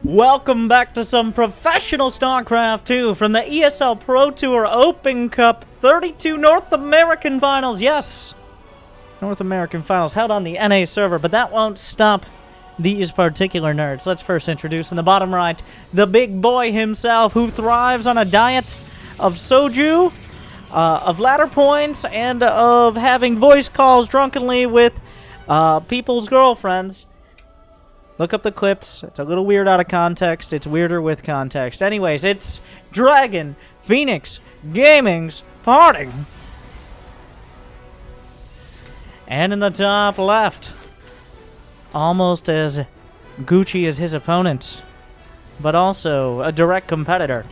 Welcome back to some professional Starcraft 2 from the ESL Pro Tour Open Cup 32 North American Finals. Yes, North American Finals held on the NA server, but that won't stop these particular nerds. Let's first introduce in the bottom right, the big boy himself who thrives on a diet of soju, of ladder points, and of having voice calls drunkenly with people's girlfriends. Look up the clips. It's a little weird out of context. It's weirder with context. Anyways, it's Dragon Phoenix Gaming's party. And in the top left, almost as Gucci as his opponent, but also a direct competitor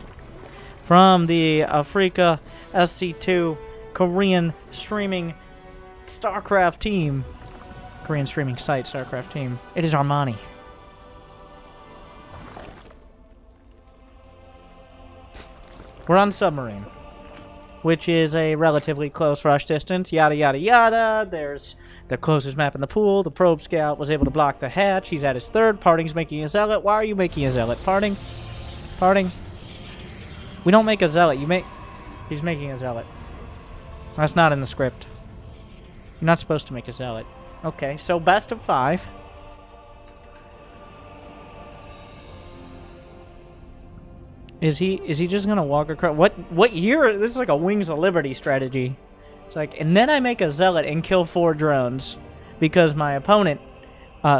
from the Africa SC2 Korean streaming Starcraft team. Korean streaming site Starcraft team. It is Armani. We're on Submarine, which is a relatively close rush distance, yada yada yada. There's the closest map in the pool. The probe scout was able to block the hatch. He's at his third. Parting's making a zealot. Why are you making a zealot? Parting? We don't make a zealot. He's making a zealot. That's not in the script. You're not supposed to make a zealot. Okay, so best of 5. Is he just gonna walk across? What year? This is like a Wings of Liberty strategy. It's like, and then I make a zealot and kill 4 drones because my opponent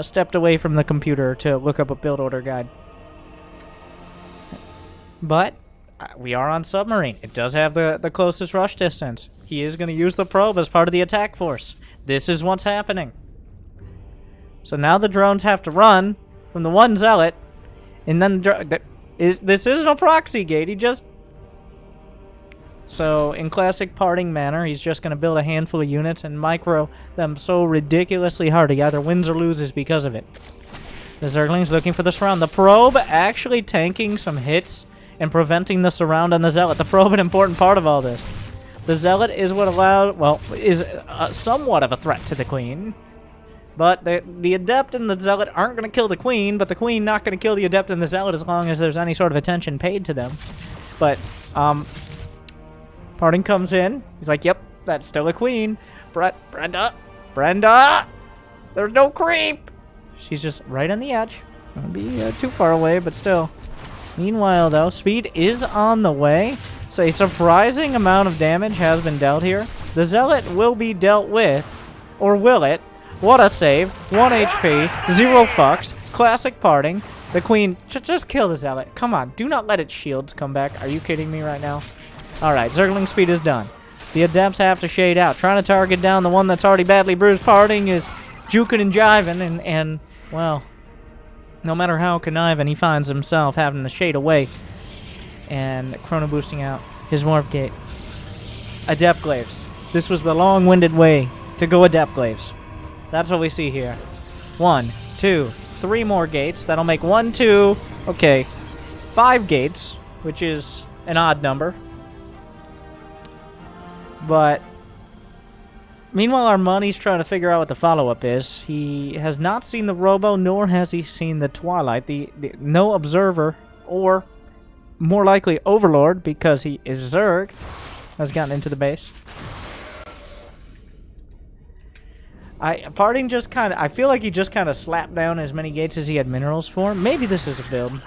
stepped away from the computer to look up a build order guide. But we are on Submarine. It does have the closest rush distance. He is gonna use the probe as part of the attack force. This is what's happening. So now the drones have to run from the one zealot, and then this isn't a proxy gate. He just... So, in classic parting manner, he's just going to build a handful of units and micro them so ridiculously hard he either wins or loses because of it. The Zergling's looking for the surround. The probe actually tanking some hits and preventing the surround on the Zealot. The probe, an important part of all this. The Zealot is what allowed... Well, is somewhat of a threat to the Queen. But the Adept and the Zealot aren't going to kill the Queen, but the Queen not going to kill the Adept and the Zealot as long as there's any sort of attention paid to them. But, Parting comes in. He's like, yep, that's still a Queen. Brenda! There's no creep! She's just right on the edge. Don't be too far away, but still. Meanwhile, though, speed is on the way. So a surprising amount of damage has been dealt here. The Zealot will be dealt with. Or will it? What a save. 1 HP. 0 fucks. Classic Parting. The Queen... Just kill the Zealot. Come on. Do not let its shields come back. Are you kidding me right now? Alright. Zergling speed is done. The Adepts have to shade out. Trying to target down the one that's already badly bruised. Parting is juking and jiving. And well... No matter how conniving, he finds himself having to shade away. And chrono boosting out his warp gate. Adept Glaives. This was the long-winded way to go Adept Glaives. That's what we see here. 1, 2, 3 more gates. That'll make 1, 2, okay, 5 gates, which is an odd number. But meanwhile, Armani's trying to figure out what the follow-up is. He has not seen the Robo, nor has he seen the Twilight. No Observer, or more likely Overlord, because he is Zerg, has gotten into the base. Parting just kind of... I feel like he just kind of slapped down as many gates as he had minerals for. Maybe this is a build.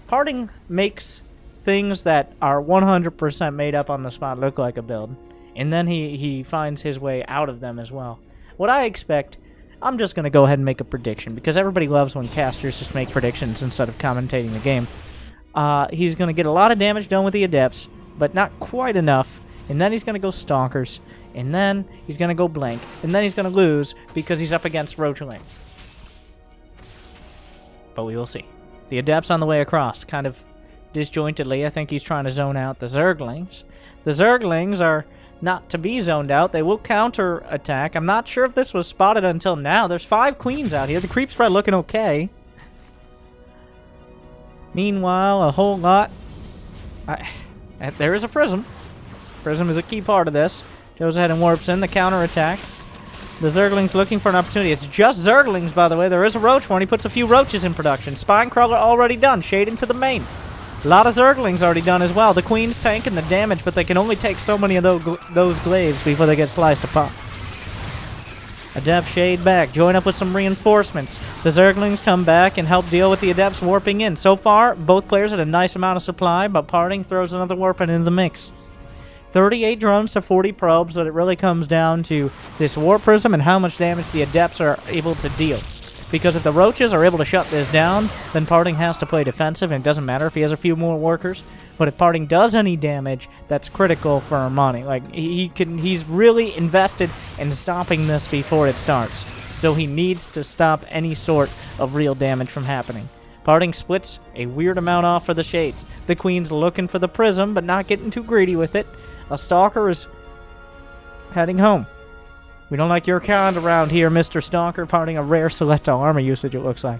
Parting makes things that are 100% made up on the spot look like a build. And then he finds his way out of them as well. What I expect... I'm just going to go ahead and make a prediction, because everybody loves when casters just make predictions instead of commentating the game. He's going to get a lot of damage done with the Adepts, but not quite enough. And then he's going to go Stonkers. And then he's going to go blank. And then he's going to lose because he's up against Roachling. But we will see. The Adept's on the way across, kind of disjointedly. I think he's trying to zone out the Zerglings. The Zerglings are not to be zoned out. They will counter-attack. I'm not sure if this was spotted until now. There's 5 Queens out here. The creep spread looking okay. Meanwhile, a whole lot... there is a Prism. Prism is a key part of this. Goes ahead and warps in the counterattack. The Zergling's looking for an opportunity. It's just Zerglings, by the way. There is a Roach one. He puts a few Roaches in production. Spinecrawler already done. Shade into the main. A lot of Zerglings already done as well. The Queen's tanking the damage, but they can only take so many of those glaives before they get sliced apart. Adept Shade back. Join up with some reinforcements. The Zerglings come back and help deal with the Adepts warping in. So far, both players had a nice amount of supply, but Parting throws another warping into the mix. 38 drones to 40 probes, but it really comes down to this Warp Prism and how much damage the Adepts are able to deal. Because if the Roaches are able to shut this down, then Parting has to play defensive, and it doesn't matter if he has a few more workers. But if Parting does any damage, that's critical for Armani. Like, he's really invested in stopping this before it starts. So he needs to stop any sort of real damage from happening. Parting splits a weird amount off for the Shades. The Queen's looking for the Prism, but not getting too greedy with it. A Stalker is heading home. We don't like your kind around here, Mr. Stalker. Parting a rare Selectile armor usage, it looks like.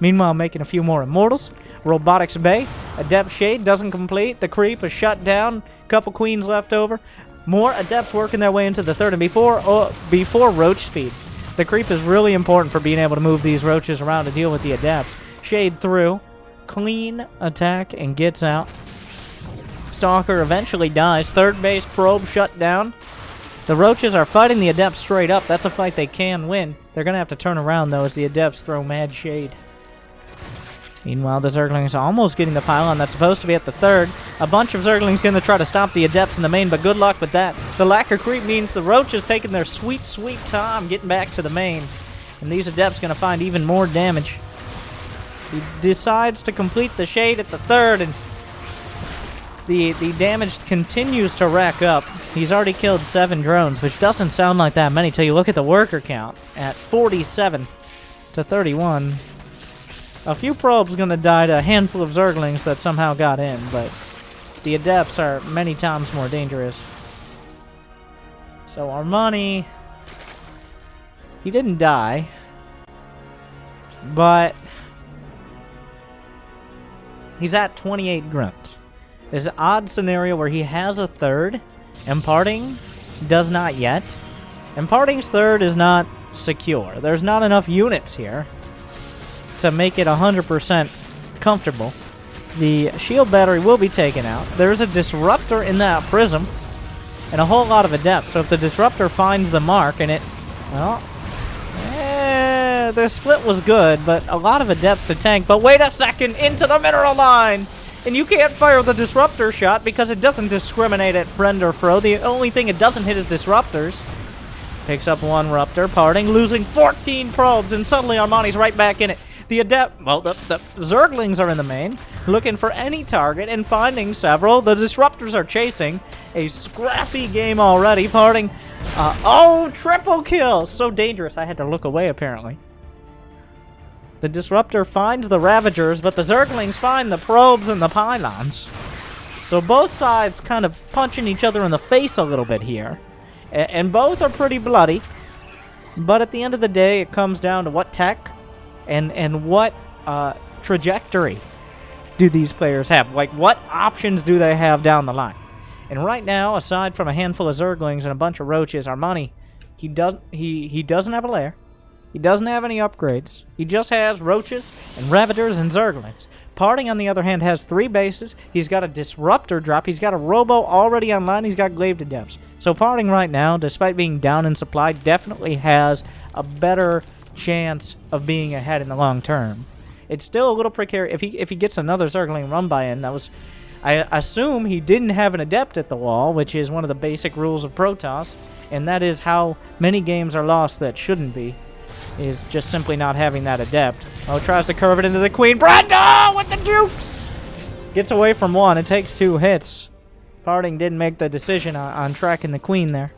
Meanwhile, making a few more Immortals. Robotics Bay. Adept Shade doesn't complete. The Creep is shut down. Couple Queens left over. More Adepts working their way into the third. And before Roach Speed. The Creep is really important for being able to move these Roaches around to deal with the Adepts. Shade through. Clean attack and gets out. Stalker eventually dies. Third base probe shut down. The Roaches are fighting the Adepts straight up. That's a fight they can win. They're going to have to turn around, though, as the Adepts throw mad shade. Meanwhile, the Zerglings are almost getting the pylon that's supposed to be at the third. A bunch of Zerglings going to try to stop the Adepts in the main, but good luck with that. The lack of creep means the Roaches taking their sweet, sweet time getting back to the main. And these Adepts going to find even more damage. He decides to complete the shade at the third, and the damage continues to rack up. He's already killed 7 drones, which doesn't sound like that many till you look at the worker count at 47 to 31. A few probes going to die to a handful of Zerglings that somehow got in, but the Adepts are many times more dangerous. So Armani, he didn't die, but he's at 28 grunts. There's an odd scenario where he has a third, and Parting does not yet. And Parting's third is not secure. There's not enough units here to make it 100% comfortable. The shield battery will be taken out. There's a disruptor in that prism, and a whole lot of Adepts. So if the disruptor finds the mark, and it, well, the split was good, but a lot of Adepts to tank. But wait a second, into the mineral line! And you can't fire the disruptor shot because it doesn't discriminate at friend or foe. The only thing it doesn't hit is disruptors. Picks up 1 Ruptor. Parting, losing 14 probes, and suddenly Armani's right back in it. The Adept, well, the Zerglings are in the main, looking for any target and finding several. The Disruptors are chasing. A scrappy game already. Parting, oh, triple kill! So dangerous, I had to look away, apparently. The Disruptor finds the Ravagers, but the Zerglings find the probes and the pylons. So both sides kind of punching each other in the face a little bit here. And both are pretty bloody. But at the end of the day, it comes down to what tech and what trajectory do these players have. Like, what options do they have down the line? And right now, aside from a handful of Zerglings and a bunch of Roaches, Armani, he doesn't have a lair. He doesn't have any upgrades. He just has Roaches and Ravagers and Zerglings. Parting, on the other hand, has 3 bases. He's got a Disruptor drop. He's got a Robo already online. He's got Glaive Adepts. So Parting right now, despite being down in supply, definitely has a better chance of being ahead in the long term. It's still a little precarious. If he gets another Zergling run by in, I assume he didn't have an Adept at the wall, which is one of the basic rules of Protoss, and that is how many games are lost that shouldn't be. Is just simply not having that Adept. Oh, tries to curve it into the Queen. Brenda with the jukes! Gets away from 1. It takes 2 hits. Parting didn't make the decision on tracking the Queen there.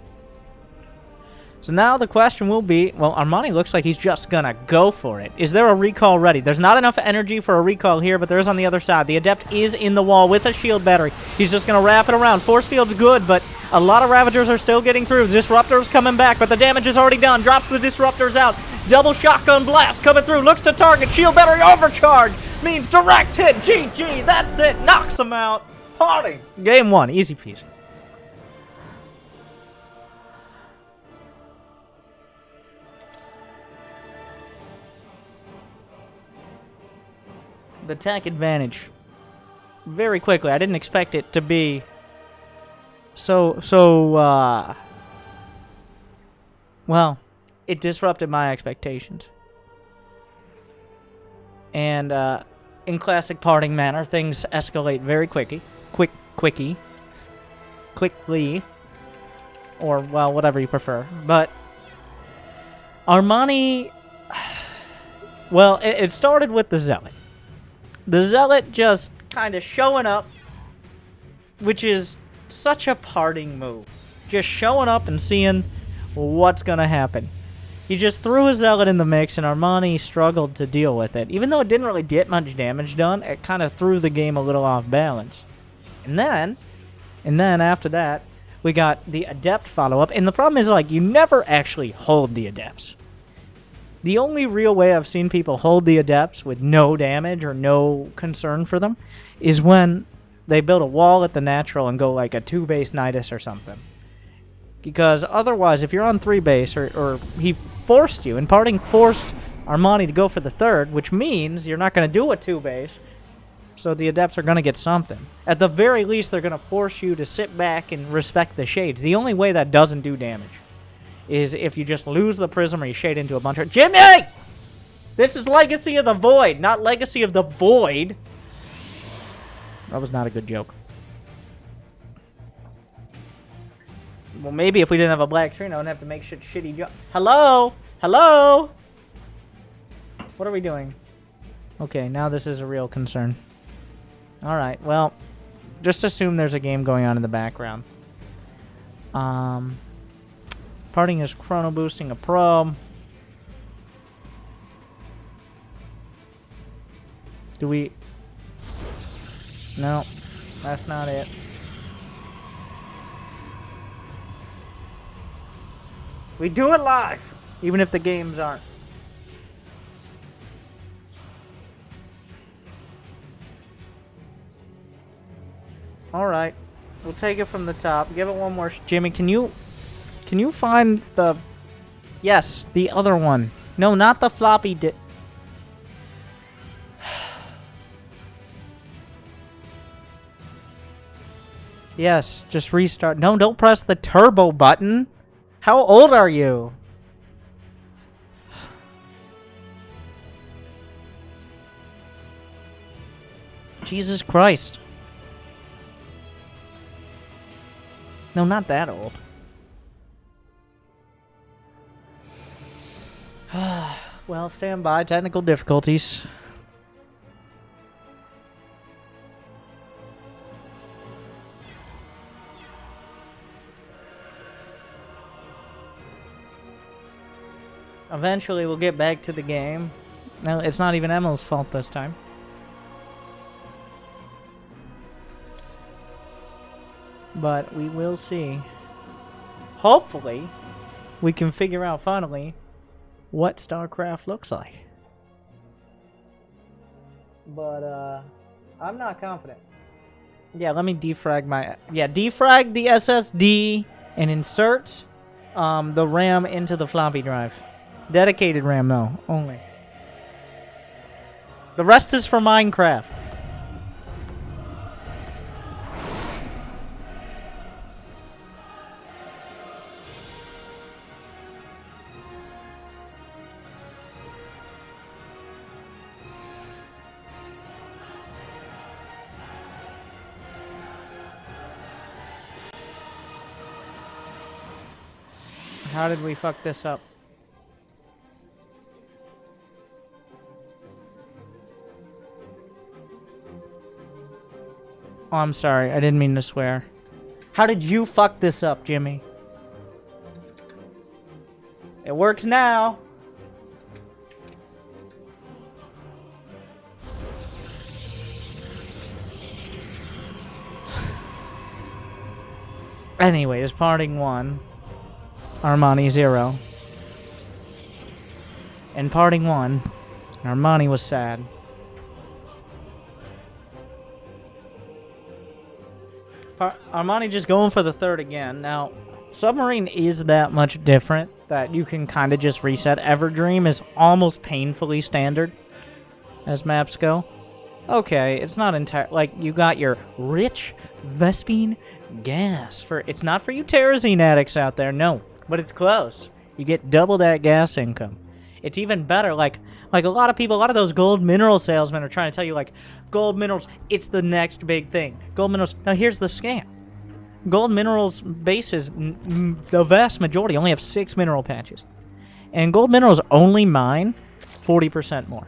So now the question will be, well, Armani looks like he's just gonna go for it. Is there a recall ready? There's not enough energy for a recall here, but there is on the other side. The Adept is in the wall with a shield battery. He's just gonna wrap it around. Force field's good, but a lot of Ravagers are still getting through. Disruptor's coming back, but the damage is already done. Drops the Disruptors out. Double shotgun blast coming through. Looks to target. Shield battery overcharge. Means direct hit. GG. That's it. Knocks him out. Parting. Game 1. Easy peasy. the tech advantage very quickly. I didn't expect it to be well, it disrupted my expectations. And in classic parting manner, things escalate very quickly, or well, whatever you prefer. But Armani, well, it started with the Zealot. The Zealot just kind of showing up, which is such a parting move. Just showing up and seeing what's gonna happen. He just threw a Zealot in the mix, and Armani struggled to deal with it. Even though it didn't really get much damage done, it kind of threw the game a little off balance. And then after that, we got the Adept follow-up. And the problem is, like, you never actually hold the Adepts. The only real way I've seen people hold the Adepts with no damage or no concern for them is when they build a wall at the natural and go like a 2-base Nidus or something. Because otherwise, if you're on 3-base, or he forced you, and Parting forced Armani to go for the 3rd, which means you're not going to do a 2-base, so the Adepts are going to get something. At the very least, they're going to force you to sit back and respect the Shades. The only way that doesn't do damage is if you just lose the Prism or you shade into a bunch of... Jimmy! This is Legacy of the Void, not Legacy of the Void. That was not a good joke. Well, maybe if we didn't have a black screen, I wouldn't have to make shitty jokes. Hello? Hello? What are we doing? Okay, now this is a real concern. Alright, well, just assume there's a game going on in the background. Parting is chrono boosting a probe. Do we... No, that's not it. We do it live, even if the games aren't. Alright, we'll take it from the top. Give it one more. Jimmy, can you find the... Yes, the other one. No, not the floppy disk. Yes, just restart. No, don't press the turbo button. How old are you? Jesus Christ. No, not that old. Well, stand by. Technical difficulties. Eventually, we'll get back to the game. No, it's not even Emil's fault this time. But we will see. Hopefully, we can figure out finally what StarCraft looks like. But, I'm not confident. Yeah, let me defrag my... Yeah, defrag the SSD and insert the RAM into the floppy drive. Dedicated RAM, though, only. The rest is for Minecraft. How did we fuck this up? Oh, I'm sorry. I didn't mean to swear. How did you fuck this up, Jimmy? It works now. Anyways, Parting 1. Armani 0. And Parting 1. Armani was sad. Armani just going for the 3rd again. Now, Submarine is that much different that you can kind of just reset. Everdream is almost painfully standard as maps go. Okay, it's not entire. Like, you got your rich Vespine gas. It's not for you Terrazine addicts out there, no. But it's close. You get double that gas income. It's even better. Like a lot of people, a lot of those gold mineral salesmen are trying to tell you, like, gold minerals, it's the next big thing. Gold minerals. Now, here's the scam. Gold minerals bases, the vast majority, only have 6 mineral patches. And gold minerals only mine 40% more.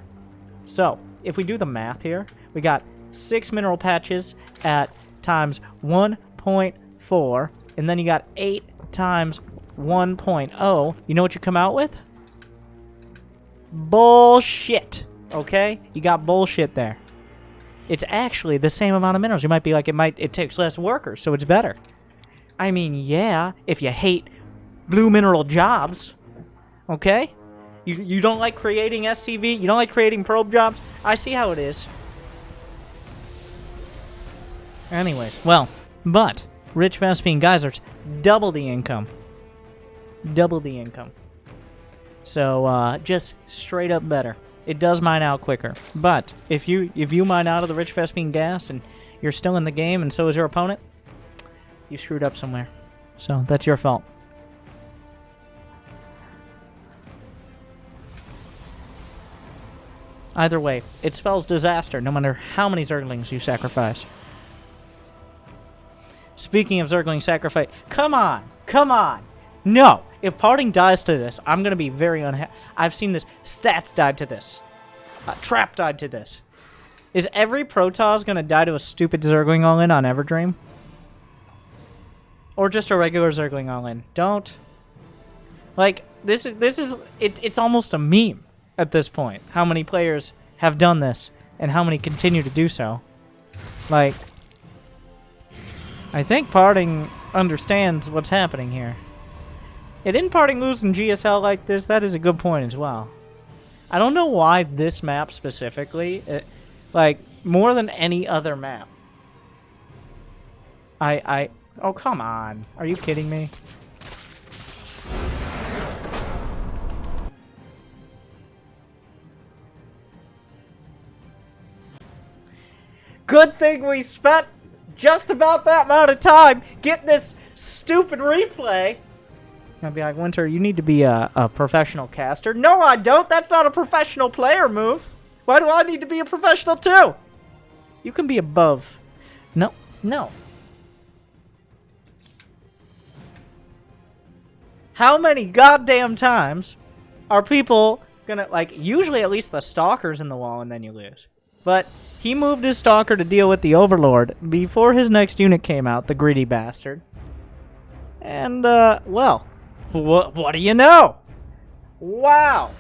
So, if we do the math here, we got 6 mineral patches at times 1.4, and then you got 8 times 1.0. You know what you come out with? Bullshit. Okay? You got bullshit there. It's actually the same amount of minerals. You might be like, it takes less workers, so it's better. I mean, yeah, if you hate blue mineral jobs, okay? You don't like creating SCV? You don't like creating probe jobs? I see how it is. Anyways, well, but rich Vespine geysers double the income. Double the income. So, just straight up better. It does mine out quicker. But if you mine out of the rich Vespine gas and you're still in the game and so is your opponent, you screwed up somewhere. So that's your fault. Either way, it spells disaster no matter how many Zerglings you sacrifice. Speaking of Zergling sacrifice, come on! Come on! No! If Parting dies to this, I'm going to be very unhappy. I've seen this. Stats died to this. Trap died to this. Is every Protoss going to die to a stupid Zergling all-in on Everdream? Or just a regular Zergling all-in? Don't. Like, it's almost a meme at this point. How many players have done this and how many continue to do so. Like, I think Parting understands what's happening here. Yeah, didn't Parting lose in GSL like this? That is a good point as well. I don't know why this map specifically, like, more than any other map. Oh, come on. Are you kidding me? Good thing we spent just about that amount of time getting this stupid replay. I'd be like, Winter, you need to be a professional caster. No, I don't. That's not a professional player move. Why do I need to be a professional too? You can be above. No, no. How many goddamn times are people gonna, like, usually at least the Stalker's in the wall and then you lose. But he moved his Stalker to deal with the Overlord before his next unit came out, the greedy bastard. And, well, what do you know? Wow.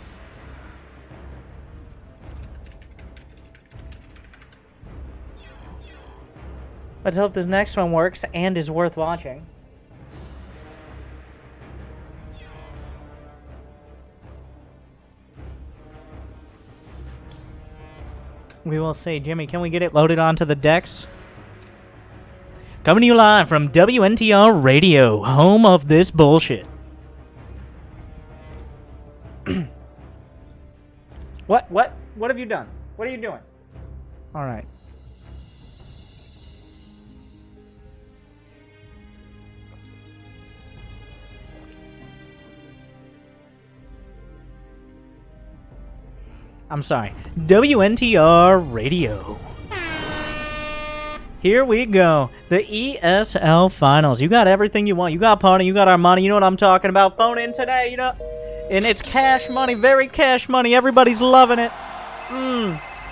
Let's hope this next one works and is worth watching. We will see. Jimmy, can we get it loaded onto the decks? Coming to you live from WNTR Radio, home of this bullshit. What have you done? What are you doing? All right. I'm sorry. WNTR Radio. Here we go. The ESL Finals. You got everything you want. You got Party, you got Armani. You know what I'm talking about. Phone in today, you know. And it's cash money. Very cash money. Everybody's loving it.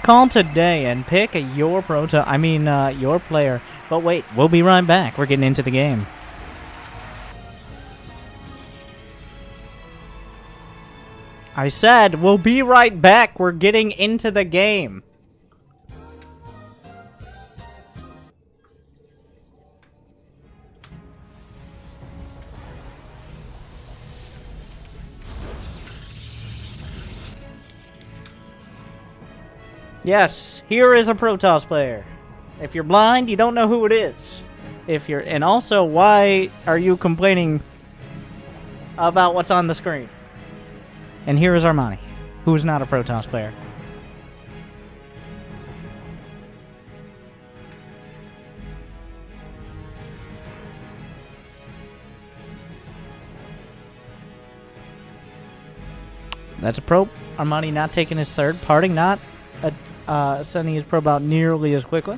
Call today and pick your your player. But wait, we'll be right back. We're getting into the game. I said, we'll be right back. We're getting into the game. Yes, here is a Protoss player. If you're blind, you don't know who it is. And also, why are you complaining about what's on the screen? And here is Armani, who is not a Protoss player. That's a probe. Armani not taking his third. Parting not sending his probe out nearly as quickly.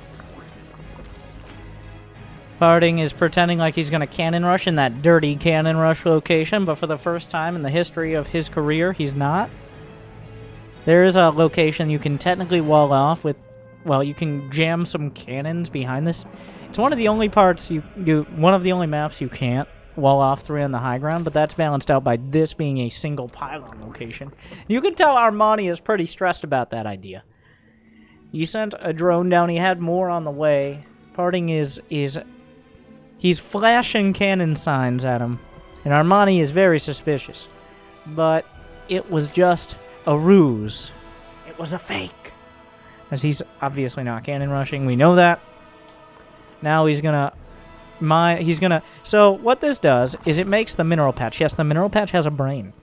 Parting is pretending like he's going to cannon rush in that dirty cannon rush location, but for the first time in the history of his career, he's not. There is a location you can technically wall off with, well, you can jam some cannons behind this. It's one of the only parts one of the only maps you can't wall off 3 on the high ground, but that's balanced out by this being a single pylon location. You can tell Armani is pretty stressed about that idea. He sent a drone down, he had more on the way. Parting he's flashing cannon signs at him, and Armani is very suspicious. But it was just a ruse. It was a fake. As he's obviously not cannon rushing, we know that. Now he's gonna... So what this does is it makes the mineral patch. Yes, the mineral patch has a brain.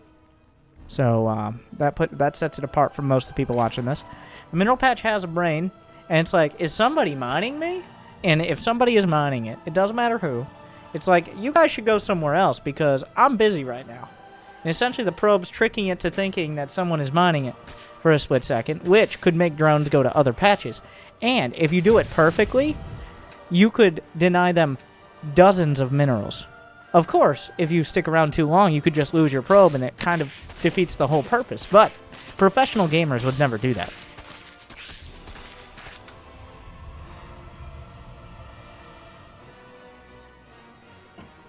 So that sets it apart from most of the people watching this. The mineral patch has a brain, and it's like, is somebody mining me? And if somebody is mining it, it doesn't matter who. It's like, you guys should go somewhere else because I'm busy right now. And essentially the probe's tricking it to thinking that someone is mining it for a split second, which could make drones go to other patches. And if you do it perfectly, you could deny them dozens of minerals. Of course, if you stick around too long, you could just lose your probe and it kind of defeats the whole purpose. But professional gamers would never do that.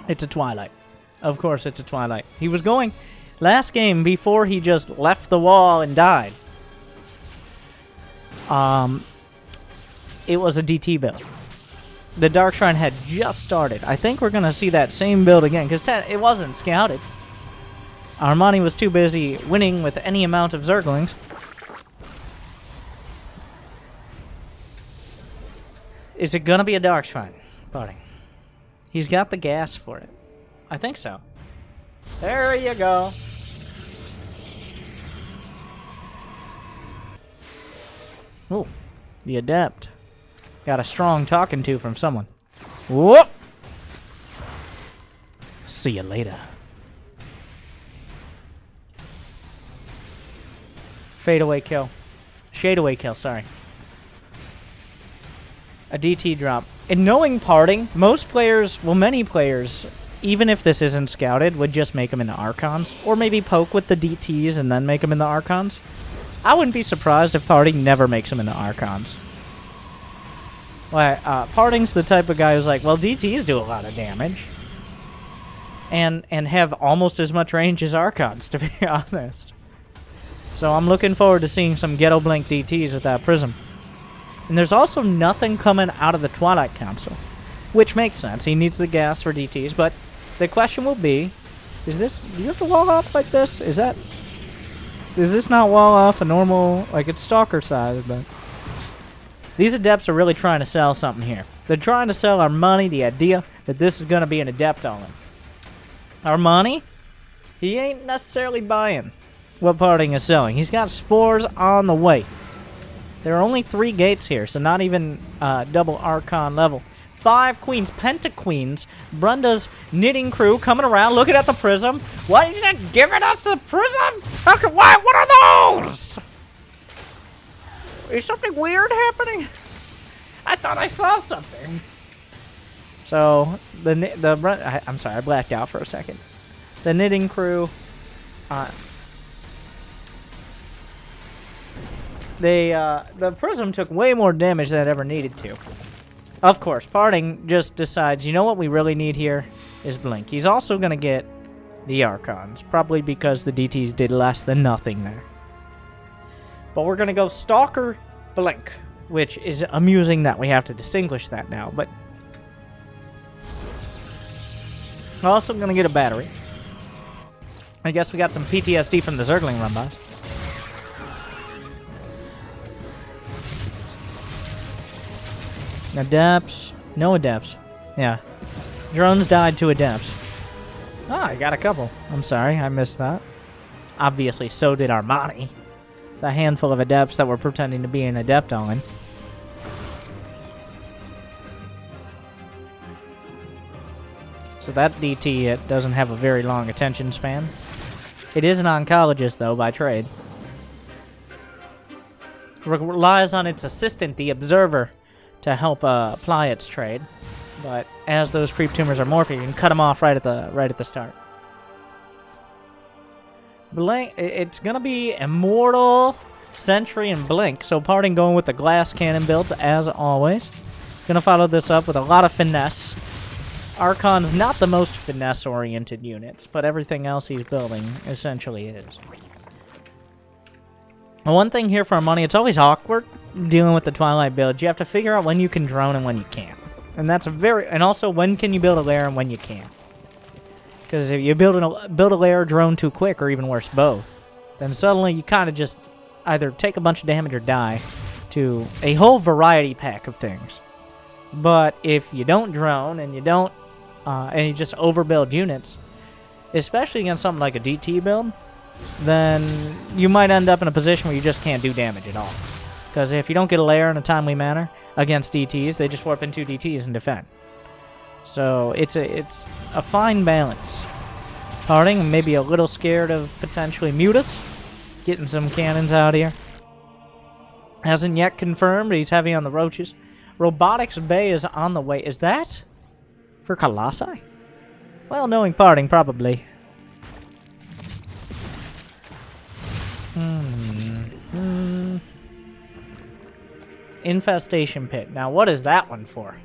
It's a Twilight. Of course it's a Twilight. He was going... Last game, before he just left the wall and died, it was a DT build. The Dark Shrine had just started. I think we're going to see that same build again, because it wasn't scouted. Armani was too busy winning with any amount of Zerglings. Is it going to be a Dark Shrine, buddy? He's got the gas for it. I think so. There you go. Oh, the Adept. Got a strong talking to from someone. Whoop! See you later. Fade away kill. Shade away kill, sorry. A DT drop. And knowing Parting, most players, well, many players, even if this isn't scouted, would just make them into Archons. Or maybe poke with the DTs and then make them into Archons. I wouldn't be surprised if Parting never makes them into Archons. Well, Parting's the type of guy who's like, well, DTs do a lot of damage. And have almost as much range as Archons, to be honest. So I'm looking forward to seeing some Ghetto Blink DTs with that Prism. And there's also nothing coming out of the Twilight Council, which makes sense. He needs the gas for DTs, but the question will be, do you have to wall off like this? Is this not wall off a normal, like it's Stalker size, but... These Adepts are really trying to sell something here. They're trying to sell Armani the idea that this is going to be an Adept all-in. Armani, he ain't necessarily buying what Parting is selling. He's got Spores on the way. There are only 3 gates here, so not even double Archon level. 5 queens, Pentaqueens. Brenda's knitting crew coming around, looking at the Prism. What is it giving us the Prism? Okay, what are those? Is something weird happening? I thought I saw something. So I'm sorry, I blacked out for a second. The knitting crew, the Prism took way more damage than it ever needed to. Of course, Parting just decides, you know what we really need here is Blink. He's also going to get the Archons, probably because the DTs did less than nothing there. But we're going to go Stalker Blink, which is amusing that we have to distinguish that now, but... Also going to get a battery. I guess we got some PTSD from the Zergling run-bys. Adepts. No Adepts. Yeah. Drones died to Adepts. Ah, I got a couple. I'm sorry, I missed that. Obviously, so did Armani. The handful of Adepts that were pretending to be an Adept on. So that DT, it doesn't have a very long attention span. It is an oncologist, though, by trade. Relies on its assistant, the Observer, to help apply its trade. But as those creep tumors are morphing, you can cut them off right at the start. Blink. It's gonna be Immortal, Sentry, and Blink. So parting going with the glass cannon builds as always. Gonna follow this up with a lot of finesse. Archon's not the most finesse-oriented units, but everything else he's building essentially is. One thing here for Armani, it's always awkward dealing with the Twilight build. You have to figure out when you can drone and when you can't. And that's and also when can you build a lair and when you can't. Because if you build a lair drone too quick, or even worse, both, then suddenly you kind of just either take a bunch of damage or die to a whole variety pack of things. But if you don't drone and you don't, and you just overbuild units, especially against something like a DT build, then you might end up in a position where you just can't do damage at all. Because if you don't get a lair in a timely manner against DTs, they just warp into DTs and defend. So it's a fine balance. Harding maybe a little scared of potentially Mutus getting some cannons out here. Hasn't yet confirmed, but he's heavy on the roaches. Robotics Bay is on the way. Is that for Colossi? Well, knowing Parting, probably. Infestation Pit. Now, what is that one for?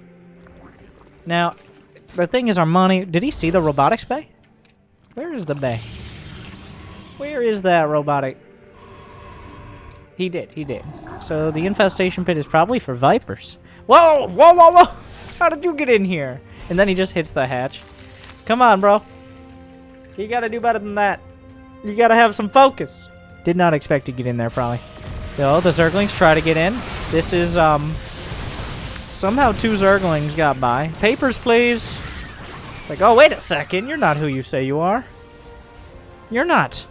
Now, the thing is, Armani... Did he see the Robotics Bay? Where is the bay? Where is that robotic... He did. So, the Infestation Pit is probably for Vipers. Whoa! Whoa, whoa, whoa! How did you get in here? And then he just hits the hatch. Come on, bro. You gotta do better than that. You gotta have some focus. Did not expect to get in there, probably. So, the Zerglings try to get in. This is, somehow 2 Zerglings got by. Papers, please. It's like, oh, wait a second. You're not who you say you are. You're not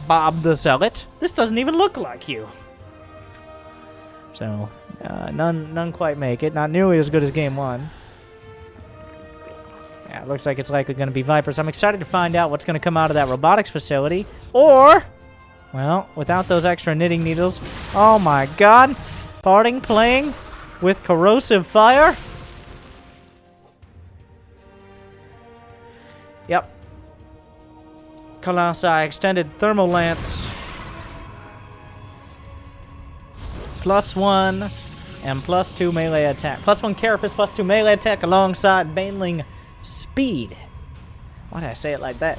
Bob the Zealot. This doesn't even look like you. So, none quite make it. Not nearly as good as game 1. Yeah, it looks like it's likely going to be Vipers. I'm excited to find out what's going to come out of that robotics facility. Or, well, without those extra knitting needles. Oh my god. Parting playing with corrosive fire. Yep. Colossi extended thermal lance. +1 and +2 melee attack. +1 carapace, +2 melee attack alongside Baneling speed. Why did I say it like that?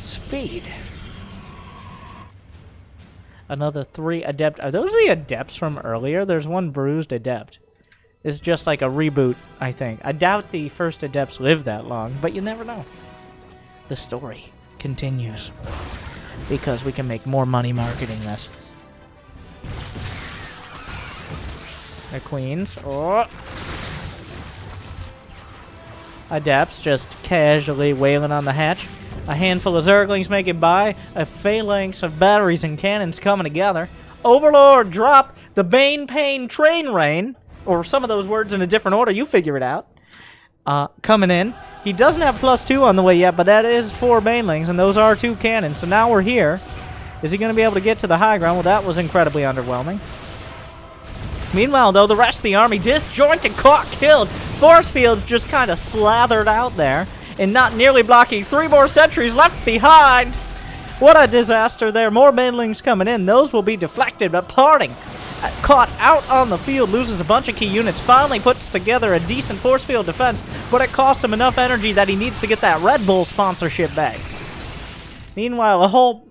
Speed. Another 3 adept. Are those the adepts from earlier? There's one bruised adept. It's just like a reboot, I think. I doubt the first adepts lived that long, but you never know. The story continues. Because we can make more money marketing this. The queens. Oh. Adepts just casually wailing on the hatch. A handful of Zerglings make it by. A phalanx of batteries and cannons coming together. Overlord drop the Bane Pain Train Rain. Or some of those words in a different order. You figure it out. Coming in. He doesn't have +2 on the way yet, but that is 4 Banelings, and those are 2 cannons. So now we're here. Is he going to be able to get to the high ground? Well, that was incredibly underwhelming. Meanwhile, though, the rest of the army disjointed, caught, killed. Force field just kind of slathered out there. And not nearly blocking. 3 more sentries left behind. What a disaster there. More Banelings coming in. Those will be deflected, but Parting, caught out on the field, loses a bunch of key units, finally puts together a decent force field defense, but it costs him enough energy that he needs to get that Red Bull sponsorship back. Meanwhile, a whole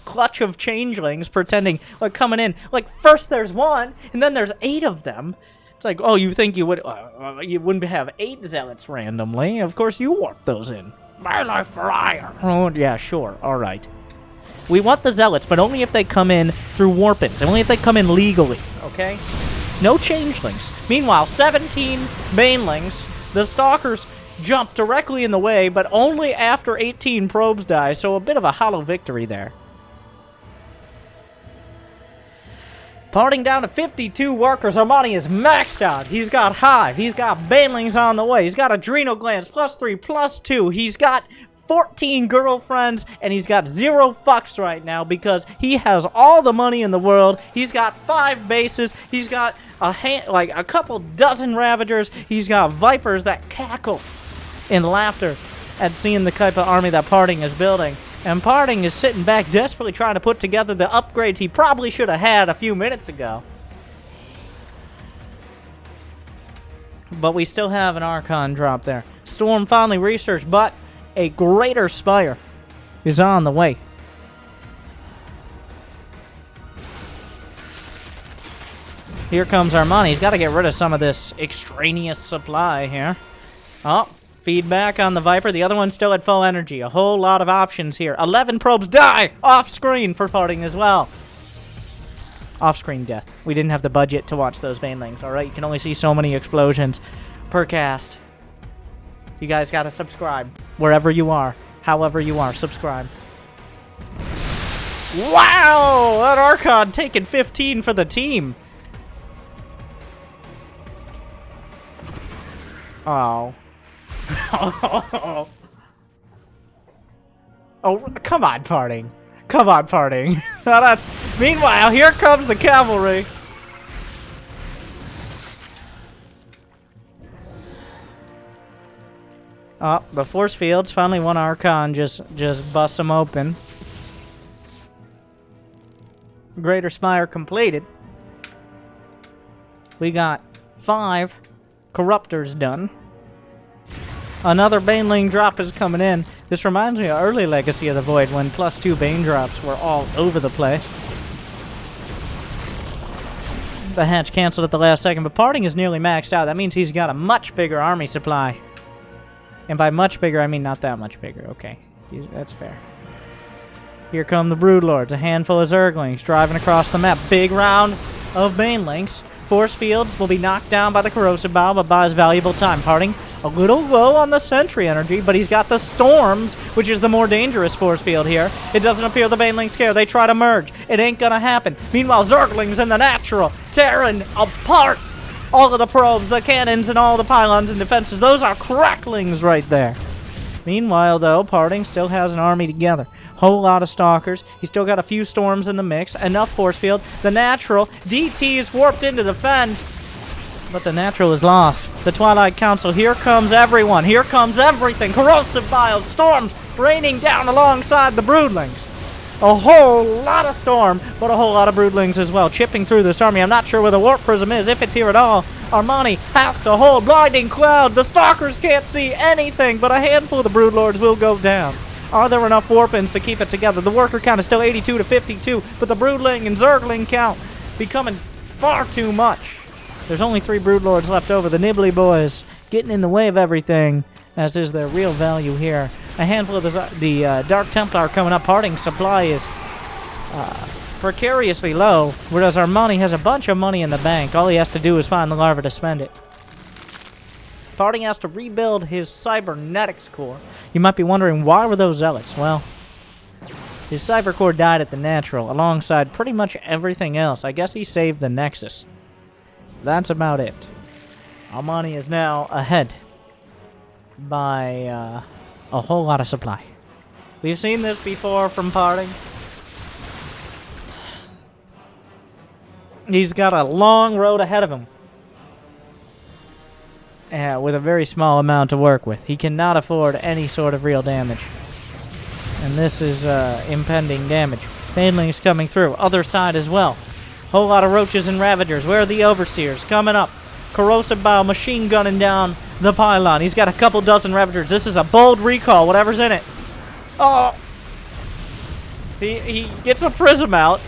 clutch of changelings pretending, like, coming in. Like, first there's 1, and then there's 8 of them. It's like, oh, you think you wouldn't have 8 zealots randomly? Of course you warp those in. Melee fire. Oh, yeah, sure. All right. We want the zealots, but only if they come in through warp-ins. Only if they come in legally, okay? No changelings. Meanwhile, 17 banelings. The stalkers jump directly in the way, but only after 18 probes die, so a bit of a hollow victory there. Parting down to 52 workers. Armani is maxed out. He's got Hive. He's got Banelings on the way. He's got Adrenal Glands, +3, +2. He's got 14 girlfriends, and he's got 0 fucks right now because he has all the money in the world. He's got 5 bases. He's got a couple dozen Ravagers. He's got Vipers that cackle in laughter at seeing the type of army that Parting is building. And Parting is sitting back desperately trying to put together the upgrades he probably should have had a few minutes ago. But we still have an Archon drop there. Storm finally researched, but a greater Spire is on the way. Here comes Armani. He's got to get rid of some of this extraneous supply here. Oh, feedback on the Viper. The other one's still at full energy. A whole lot of options here. 11 probes die off screen for Parting as well. Off-screen death. We didn't have the budget to watch those banelings, alright? You can only see so many explosions per cast. You guys gotta subscribe. Wherever you are. However you are. Subscribe. Wow! That Archon taking 15 for the team. Oh. Oh, come on, Parting. Come on, Parting. Meanwhile, here comes the cavalry. Oh, the force fields. Finally one Archon just busts them open. Greater Spire completed. We got 5 Corruptors done. Another Baneling drop is coming in. This reminds me of early Legacy of the Void when +2 Bane drops were all over the place. The hatch canceled at the last second, but Parting is nearly maxed out. That means he's got a much bigger army supply. And by much bigger, I mean not that much bigger. Okay, that's fair. Here come the Broodlords, a handful of Zerglings driving across the map. Big round of Banelings. Force fields will be knocked down by the Corrosive Bow, but buys valuable time. Parting a little low on the Sentry energy, but he's got the Storms, which is the more dangerous force field here. It doesn't appear the Banelings scare. They try to merge. It ain't gonna happen. Meanwhile, Zerglings in the natural, tearing apart all of the probes, the cannons, and all the pylons and defenses. Those are cracklings right there. Meanwhile, though, Parting still has an army together. Whole lot of Stalkers. He's still got a few Storms in the mix. Enough force field. The natural. DT is warped into the fend. But the natural is lost. The Twilight Council. Here comes everyone. Here comes everything. Corrosive Vials. Storms raining down alongside the Broodlings. A whole lot of Storm, but a whole lot of Broodlings as well. Chipping through this army. I'm not sure where the Warp Prism is, if it's here at all. Armani has to hold. Blinding Cloud. The Stalkers can't see anything, but a handful of the Broodlords will go down. Are there enough Warpins to keep it together? The worker count is still 82 to 52, but the Broodling and Zergling count becoming far too much. There's only 3 Broodlords left over. The Nibbly Boys getting in the way of everything, as is their real value here. A handful of the Dark Templar coming up. Parting supply is precariously low, whereas Armani has a bunch of money in the bank. All he has to do is find the larva to spend it. Parting has to rebuild his cybernetics core. You might be wondering, why were those zealots? Well, his cyber core died at the natural, alongside pretty much everything else. I guess he saved the Nexus. That's about it. Armani is now ahead by a whole lot of supply. We've seen this before from Parting. He's got a long road ahead of him. With a very small amount to work with. He cannot afford any sort of real damage. And this is impending damage. Banelings coming through. Other side as well. Whole lot of Roaches and Ravagers. Where are the Overseers? Coming up. Corrosive Bow machine gunning down the pylon. He's got a couple dozen Ravagers. This is a bold recall, whatever's in it. Oh! He gets a Prism out.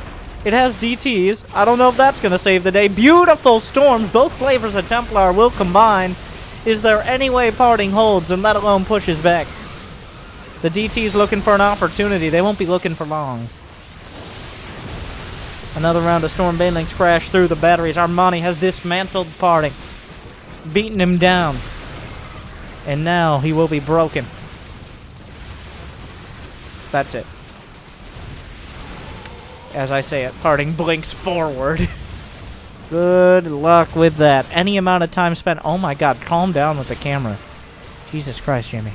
It has DTs. I don't know if that's going to save the day. Beautiful Storms. Both flavors of Templar will combine. Is there any way Parting holds and let alone pushes back? The DT's looking for an opportunity. They won't be looking for long. Another round of Storm Banelings crash through the batteries. Armani has dismantled Parting. Beaten him down. And now he will be broken. That's it. As I say it, Parting blinks forward. Good luck with that. Any amount of time spent... Oh my god, calm down with the camera. Jesus Christ, Jimmy.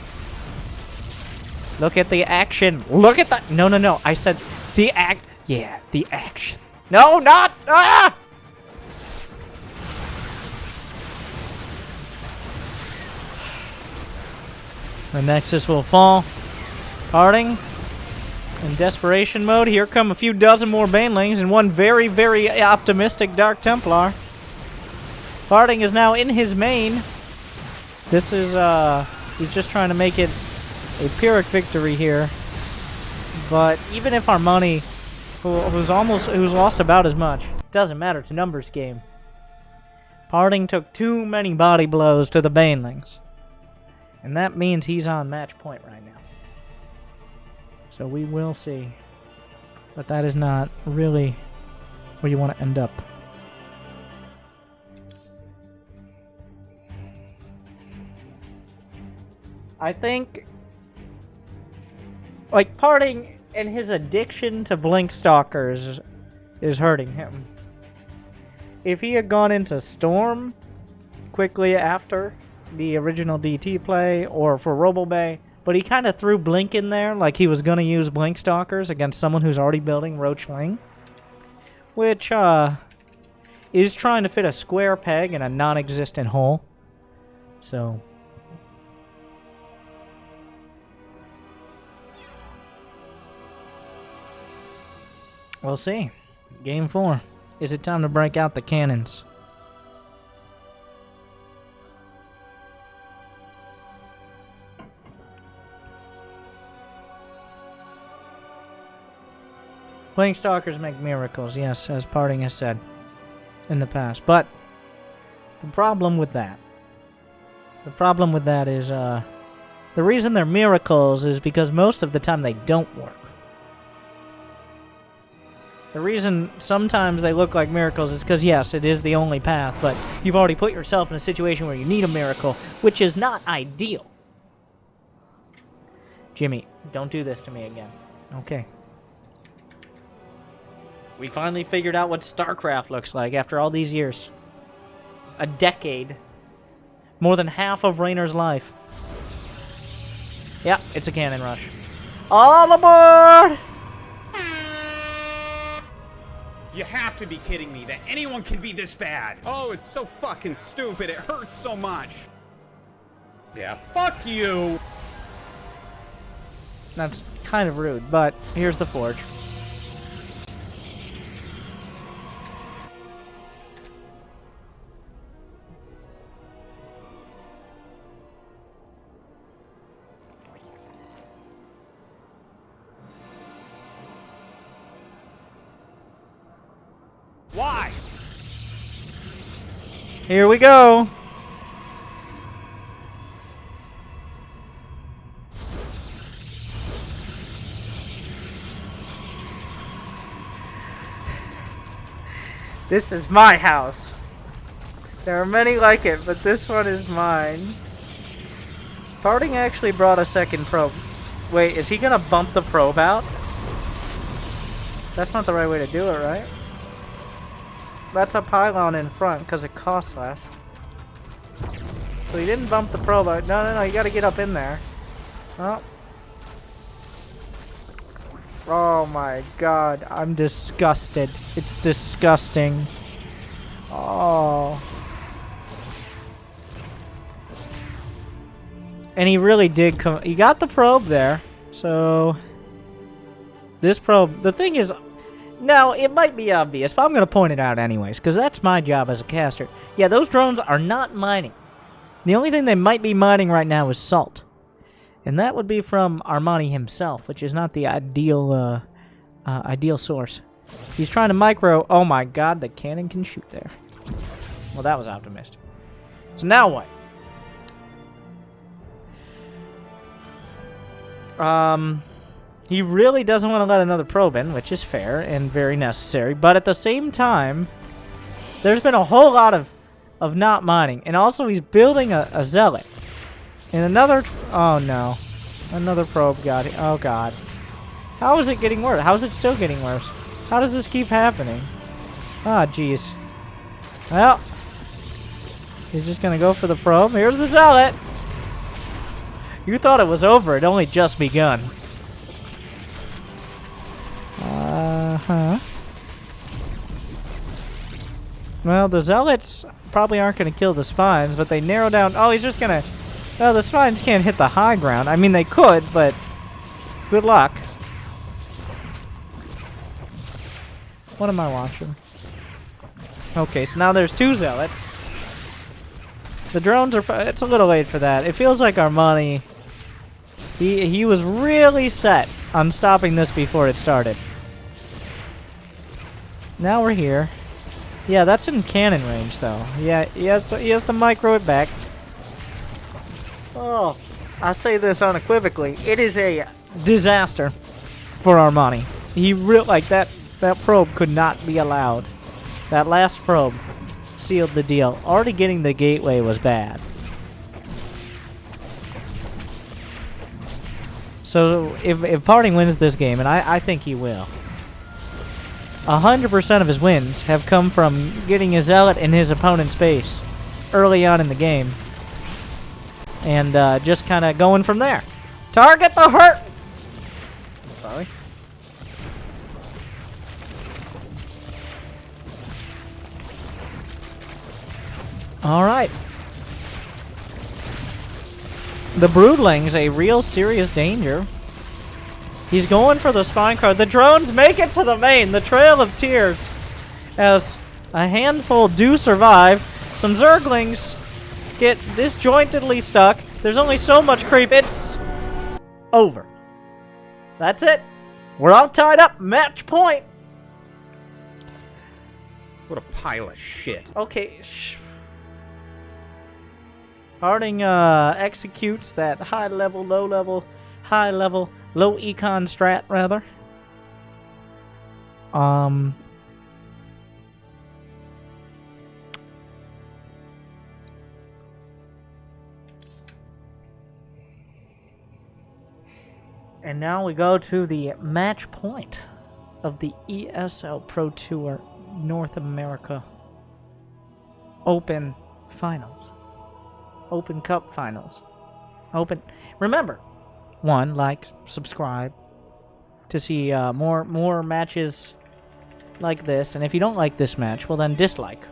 Look at the action. Look at the... No, no, no. I said the act... Yeah, the action. No, not... Ah! The Nexus will fall. Parting. In desperation mode, here come a few dozen more Banelings and one very, very optimistic Dark Templar. Parting is now in his main. This is, he's just trying to make it a Pyrrhic victory here. But even if Armani, who's lost about as much, doesn't matter, it's a numbers game. Parting took too many body blows to the Banelings. And that means he's on match point right now. So we will see. But that is not really where you want to end up. I think, like, Parting and his addiction to Blink Stalkers is hurting him. If he had gone into Storm quickly after the original DT play, or for RoboBay, but he kind of threw Blink in there like he was going to use Blink Stalkers against someone who's already building Roachling, which is trying to fit a square peg in a non-existent hole. So we'll see. Game 4. Is it time to break out the cannons? Blink Stalkers make miracles, yes, as Parting has said in the past. But the problem with that is the reason they're miracles is because most of the time they don't work. The reason sometimes they look like miracles is because, yes, it is the only path, but you've already put yourself in a situation where you need a miracle, which is not ideal. Jimmy, don't do this to me again. Okay. We finally figured out what Starcraft looks like after all these years. A decade. More than half of Raynor's life. Yeah, it's a cannon rush. All aboard! You have to be kidding me that anyone can be this bad. Oh, it's so fucking stupid. It hurts so much. Yeah, fuck you. That's kind of rude, but here's the forge. Why? Here we go. This is my house. There are many like it, but this one is mine. Parting actually brought a second probe. Wait, is he gonna bump the probe out? That's not the right way to do it, right? That's a pylon in front because it costs less. So he didn't bump the probe out. No, no, no, you gotta get up in there. Oh. Oh my god, I'm disgusted. It's disgusting. Oh. And he really did come. He got the probe there. So this probe, the thing is, now, it might be obvious, but I'm going to point it out anyways, because that's my job as a caster. Yeah, those drones are not mining. The only thing they might be mining right now is salt. And that would be from Armani himself, which is not the ideal source. He's trying to micro... Oh my god, the cannon can shoot there. Well, that was optimistic. So now what? He really doesn't want to let another probe in, which is fair and very necessary. But at the same time, there's been a whole lot of not mining. And also, he's building a zealot. And another... Oh, no. Another probe got it. Oh, God. How is it getting worse? How is it still getting worse? How does this keep happening? Ah, jeez. Well, he's just going to go for the probe. Here's the zealot. You thought it was over. It only just begun. Uh-huh. Well, the Zealots probably aren't going to kill the Spines, but they narrow down... Oh, he's just going to... Well, the Spines can't hit the high ground. I mean, they could, but... Good luck. What am I watching? Okay, so now there's 2 Zealots. The drones are... It's a little late for that. It feels like Armani... He was really set on stopping this before it started. Now we're here. Yeah, that's in cannon range, though. Yeah, he has to micro it back. Oh, I say this unequivocally. It is a disaster for Armani. He like that probe could not be allowed. That last probe sealed the deal. Already getting the gateway was bad. So if Parting wins this game, and I think he will, 100% of his wins have come from getting a Zealot in his opponent's base early on in the game. And just kind of going from there. Target the hurt! Sorry. Alright. The Broodling's a real serious danger. He's going for the Spine card. The drones make it to the main. The Trail of Tears. As a handful do survive. Some Zerglings get disjointedly stuck. There's only so much creep. It's over. That's it. We're all tied up. Match point. What a pile of shit. Okay, Harding executes that high level, low econ strat, rather. And now we go to the match point of the ESL Pro Tour North America Open Finals. Open Cup Finals. Remember, 1, like, subscribe to see more matches like this. And if you don't like this match, well then dislike.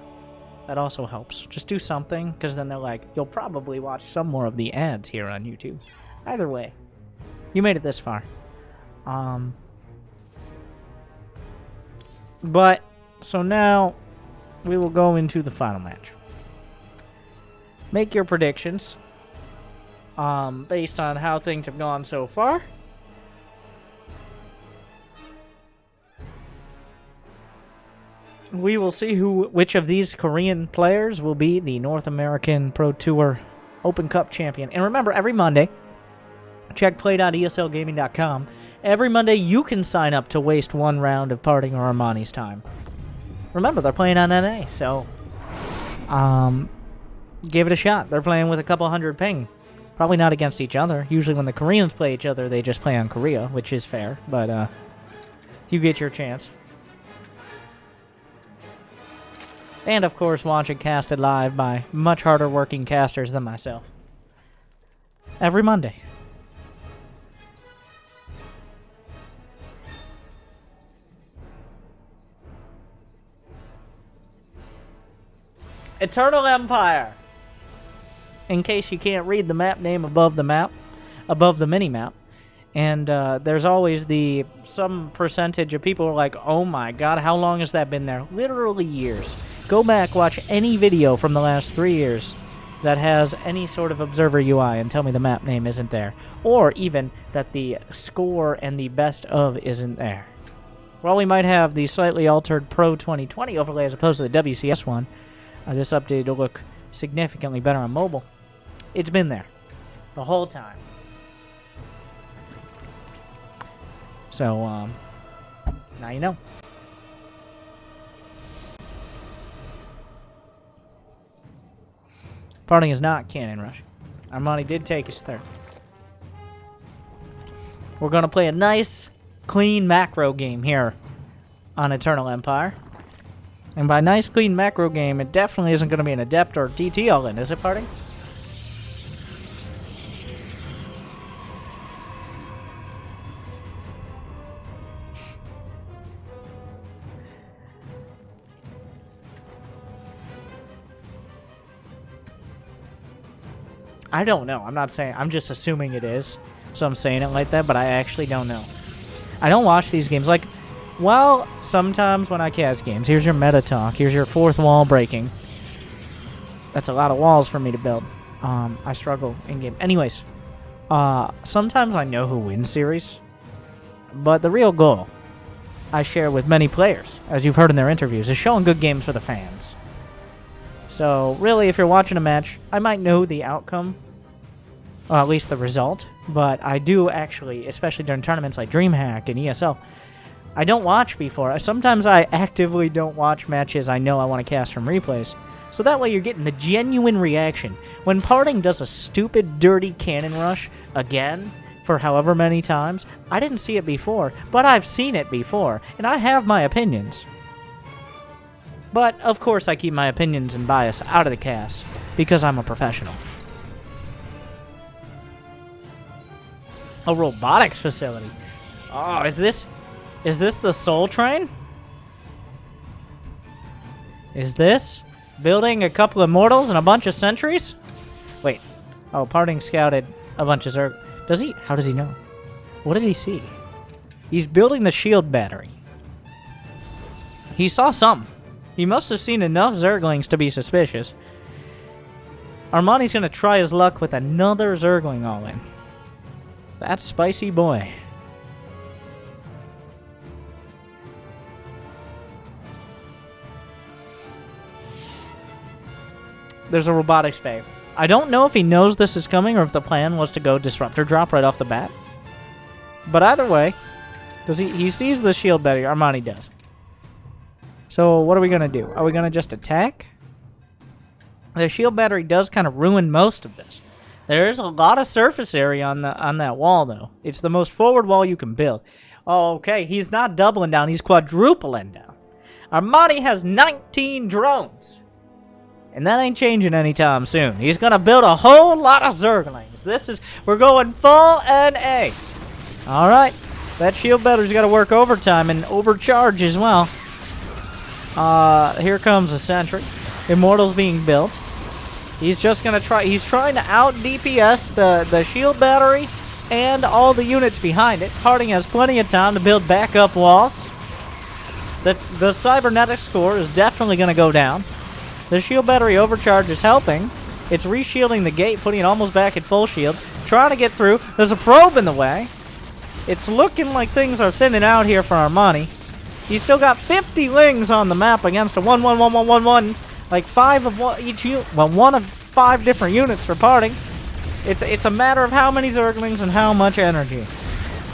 That also helps. Just do something, because then they're like, you'll probably watch some more of the ads here on YouTube. Either way, you made it this far. But, so now, we will go into the final match. Make your predictions based on how things have gone so far. We will see which of these Korean players will be the North American Pro Tour Open Cup champion. And remember, every Monday, check play.eslgaming.com. Every Monday, you can sign up to waste 1 round of Parting or Armani's time. Remember, they're playing on NA, so give it a shot. They're playing with a couple hundred ping. Probably not against each other. Usually when the Koreans play each other, they just play on Korea, which is fair, but you get your chance. And, of course, watch it casted live by much harder working casters than myself. Every Monday. Eternal Empire. In case you can't read the map name above the map, above the mini-map. And there's always some percentage of people who are like, oh my god, how long has that been there? Literally years. Go back, watch any video from the last 3 years that has any sort of observer UI and tell me the map name isn't there. Or even that the score and the best of isn't there. While we might have the slightly altered Pro 2020 overlay as opposed to the WCS one, this update will look significantly better on mobile. It's been there the whole time. So, now you know. Parting is not Cannon Rush. Armani did take his third. We're going to play a nice, clean macro game here on Eternal Empire. And by nice, clean macro game, it definitely isn't going to be an Adept or DT all-in, is it, Parting? I don't know. I'm not saying. I'm just assuming it is. So I'm saying it like that, but I actually don't know. I don't watch these games. Like, well, sometimes when I cast games, here's your meta talk. Here's your fourth wall breaking. That's a lot of walls for me to build. I struggle in-game. Anyways, sometimes I know who wins series, but the real goal I share with many players, as you've heard in their interviews, is showing good games for the fans. So, really, if you're watching a match, I might know the outcome, or at least the result, but I do actually, especially during tournaments like DreamHack and ESL, I don't watch before. Sometimes I actively don't watch matches I know I want to cast from replays, so that way you're getting the genuine reaction. When Parting does a stupid, dirty cannon rush again, for however many times, I didn't see it before, but I've seen it before, and I have my opinions. But, of course, I keep my opinions and bias out of the cast, because I'm a professional. A robotics facility. Oh, is this the Soul Train? Is this building a couple of mortals and a bunch of sentries? Wait. Oh, Parting scouted a bunch of Zerg. Does he? How does he know? What did he see? He's building the shield battery. He saw something. He must have seen enough Zerglings to be suspicious. Armani's going to try his luck with another Zergling all-in. That spicy boy. There's a robotics bay. I don't know if he knows this is coming or if the plan was to go Disruptor Drop right off the bat. But either way, because he sees the shield battery. Armani does. So what are we going to do? Are we going to just attack? The shield battery does kind of ruin most of this. There's a lot of surface area on that wall, though. It's the most forward wall you can build. Oh, okay, he's not doubling down. He's quadrupling down. Armani has 19 drones. And that ain't changing anytime soon. He's going to build a whole lot of Zerglings. We're going full NA. All right. That shield battery's got to work overtime and overcharge as well. Here comes a sentry. Immortal's being built. He's just going to try. He's trying to out DPS the shield battery and all the units behind it. Parting has plenty of time to build backup walls. The cybernetics score is definitely going to go down. The shield battery overcharge is helping. It's reshielding the gate, putting it almost back at full shields. Trying to get through. There's a probe in the way. It's looking like things are thinning out here for Armani. He's still got 50 lings on the map against a 1-1-1-1-1-1. Like 5 of each unit. Well, 1 of 5 different units for Parting. It's a matter of how many Zerglings and how much energy.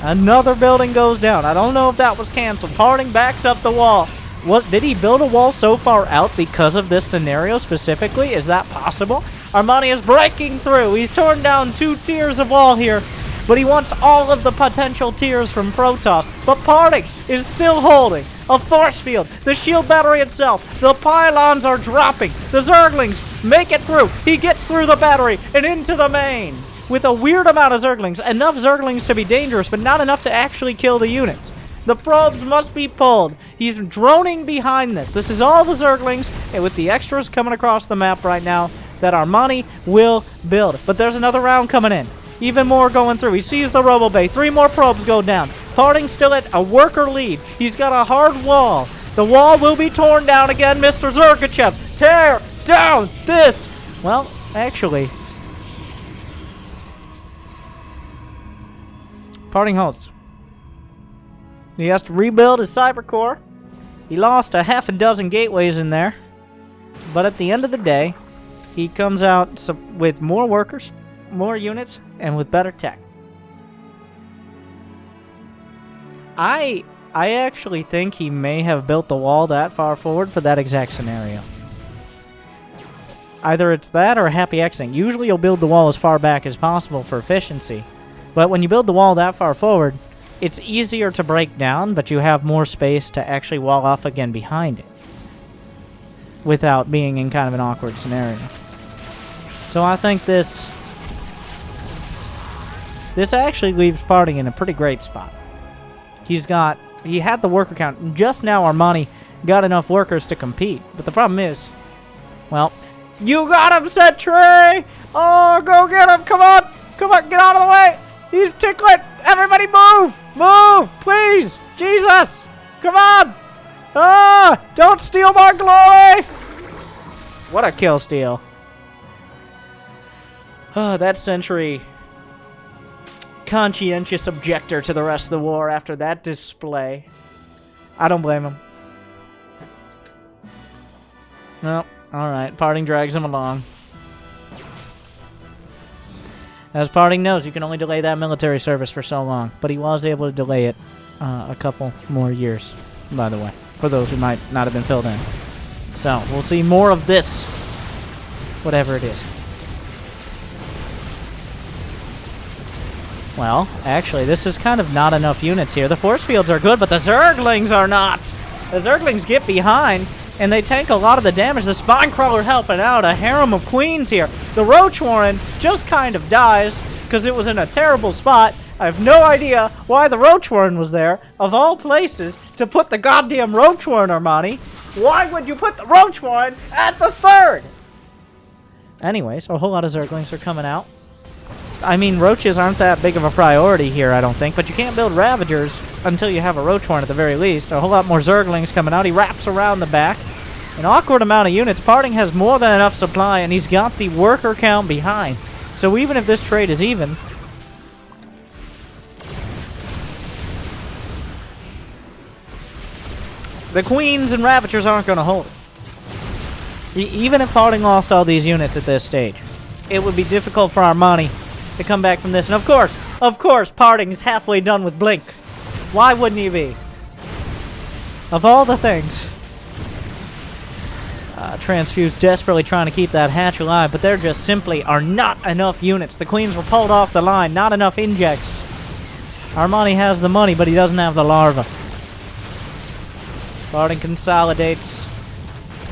Another building goes down. I don't know if that was canceled. Parting backs up the wall. What, did he build a wall so far out because of this scenario specifically? Is that possible? Armani is breaking through. He's torn down 2 tiers of wall here, but he wants all of the potential tiers from Protoss. But Parting is still holding a force field. The shield battery itself. The pylons are dropping. The Zerglings make it through. He gets through the battery and into the main with a weird amount of Zerglings. Enough Zerglings to be dangerous, but not enough to actually kill the units. The probes must be pulled. He's droning behind this. This is all the Zerglings, and with the extras coming across the map right now, that Armani will build. But there's another round coming in. Even more going through. He sees the Robo Bay. 3 more probes go down. Parting still at a worker lead. He's got a hard wall. The wall will be torn down again. Mr. Zergachev, tear down this. Well, actually, Parting holds. He has to rebuild his cyber core. He lost a half a dozen gateways in there. But at the end of the day, he comes out with more workers, more units, and with better tech. I actually think he may have built the wall that far forward for that exact scenario. Either it's that or a happy accident. Usually you'll build the wall as far back as possible for efficiency. But when you build the wall that far forward, it's easier to break down, but you have more space to actually wall off again behind it without being in kind of an awkward scenario. So I think this actually leaves Parting in a pretty great spot. He had the worker count. Just now Armani got enough workers to compete, but the problem is, well, You got him, Sentry! Oh, go get him! Come on! Come on, get out of the way! He's tickling! Everybody move! Move! Please! Jesus! Come on! Ah! Don't steal my glory! What a kill steal. Oh, that Sentry. Conscientious objector to the rest of the war after that display. I don't blame him. Well, alright. Parting drags him along. As Parting knows, you can only delay that military service for so long. But he was able to delay it a couple more years, by the way. For those who might not have been filled in. So, we'll see more of this. Whatever it is. Well, actually, this is kind of not enough units here. The force fields are good, but the Zerglings are not. The Zerglings get behind, and they tank a lot of the damage. The Spinecrawler helping out. A harem of queens here. The Roach Warren just kind of dies because it was in a terrible spot. I have no idea why the Roach Warren was there, of all places, to put the goddamn Roach Warren, Armani. Why would you put the Roach Warren at the third? Anyways, a whole lot of Zerglings are coming out. I mean, roaches aren't that big of a priority here, I don't think, but you can't build Ravagers until you have a Roach Horn at the very least. A whole lot more Zerglings coming out. He wraps around the back. An awkward amount of units. Parting has more than enough supply, and he's got the worker count behind. So even if this trade is even, the Queens and Ravagers aren't going to hold it. Even if Parting lost all these units at this stage, it would be difficult for Armani to come back from this. And of course, Parting is halfway done with Blink. Why wouldn't he be? Of all the things. Transfuse desperately trying to keep that hatch alive, but there just simply are not enough units. The Queens were pulled off the line. Not enough injects. Armani has the money, but he doesn't have the larva. Parting consolidates.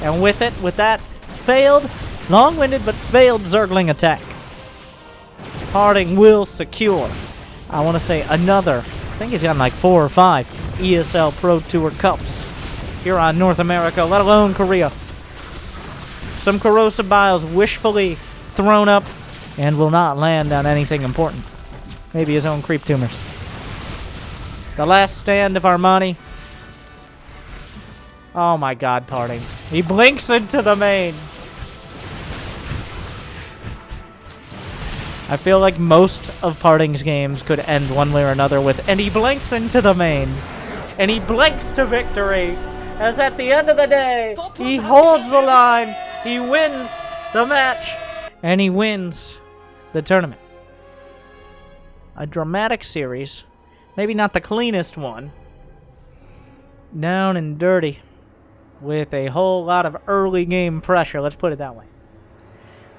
And with that failed, long-winded but failed Zergling attack, Parting will secure, I want to say, another, I think he's got like 4 or 5 ESL Pro Tour Cups here on North America, let alone Korea. Some corrosive biles wishfully thrown up and will not land on anything important. Maybe his own creep tumors. The last stand of Armani. Oh my god, Parting. He blinks into the main. I feel like most of Parting's games could end one way or another with, and he blinks into the main. And he blinks to victory. As at the end of the day, he holds the line. He wins the match. And he wins the tournament. A dramatic series. Maybe not the cleanest one. Down and dirty. With a whole lot of early game pressure. Let's put it that way.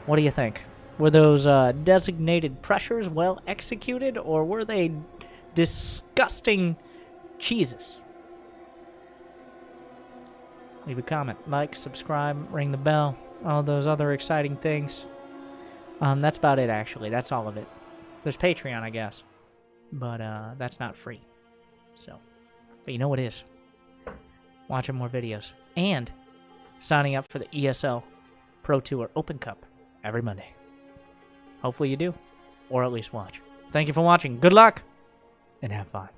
What do you think? Were those designated pressures well executed, or were they disgusting cheeses? Leave a comment, like, subscribe, ring the bell, all those other exciting things. That's about it, actually. That's all of it. There's Patreon, I guess, but that's not free. So, but you know what is? Watching more videos and signing up for the ESL Pro Tour Open Cup every Monday. Hopefully you do, or at least watch. Thank you for watching. Good luck, and have fun.